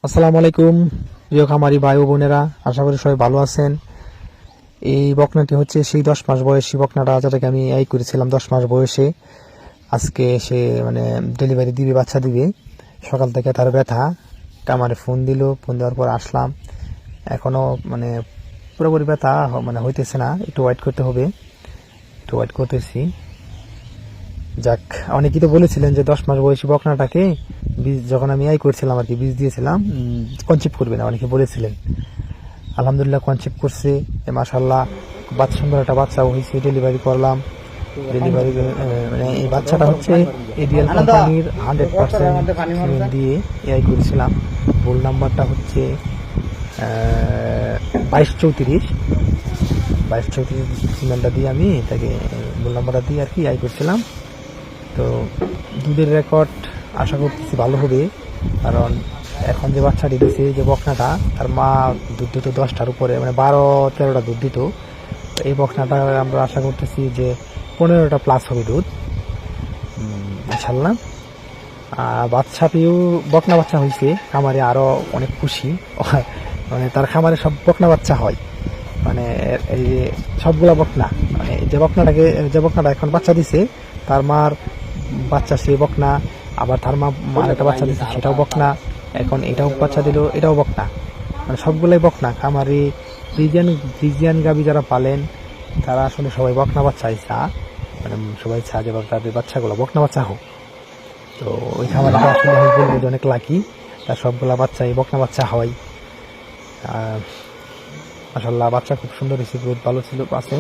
আসসালামু আলাইকুম প্রিয় খামারি ভাই ও বোনেরা, আশা করি সবাই ভালো আছেন। এই বকনাটি হচ্ছে সেই 10 মাস বয়সী বকনাটা, যেটাকে আমি এই করেছিলাম 10 মাস বয়সে। আজকে সে মানে ডেলিভারি দিবে, বাচ্চা দিবে। সকাল থেকে তার ব্যথা, কামারে ফোন দিল, ফোন দেওয়ার পর আসলাম। এখনো মানে পুরোপুরি ব্যথা মানে হইতেছে না, একটু ওয়েট করতে হবে, একটু ওয়েট করতেছি। যাক, অনেকেই তো বলেছিলেন যে 10 মাস বয়সী বকনাটাকে বীজ যখন আমি করছিলাম আর কি, বীজ দিয়েছিলাম, কনসেপ্ট করবে না, অনেকে বলেছিলেন। আলহামদুলিল্লাহ কনসেপ্ট করছে, মাশাআল্লাহ। বাচ্চা সুন্দর একটা বাচ্চা হয়েছে, ডেলিভারি করলাম। ডেলিভারি মানে এই বাচ্চাটা হচ্ছে এডিএল কোম্পানির 100% দিয়ে করেছিলাম। বোল নাম্বারটা হচ্ছে 2234 সিমেন্টটা দিয়ে আমি তাকে বোল নাম্বারটা দিয়ে আর কি করছিলাম। তো দুধের রেকর্ড আশা করতেছি ভালো হবে, কারণ এখন যে বাচ্চাটি দিচ্ছে, যে বকনাটা, তার মা দুধ দিত 10টার উপরে, মানে 12-13টা দুধ দিত। তো এই বকনাটা আমরা আশা করতেছি যে 15টা প্লাস হবে দুধ, ইনশাল্লাহ। বাচ্চাটিও বকনা বাচ্চা হয়েছে, খামারে আরো অনেক খুশি। মানে তার খামারে সব বকনা বাচ্চা হয়, মানে এই যে সবগুলা বকনা, মানে যে বকনাটা এখন বাচ্চা দিছে, তার মার বাচ্চা সে বকনা, আবার তার মার একটা বাচ্চা দিচ্ছে, সেটাও বকনা। এখন এটাও বাচ্চা দিল, এটাও বকনা, মানে সবগুলাই বকনা। খামারি ফ্রিজিয়ান গাবি যারা পালেন, তারা আসলে সবাই বকনা বাচ্চাই মানে সবাই যে তাদের বাচ্চাগুলো বকনা বাচ্চা হোক। তো ওই খামারিটা আসলে আমি বলবো যে অনেক লাকি, তার সবগুলা বাচ্চাই বকনা বাচ্চা হয়। মাশাআল্লাহ, বাচ্চা খুব সুন্দর হয়েছে, গ্রোথ ভালো ছিল, আছে।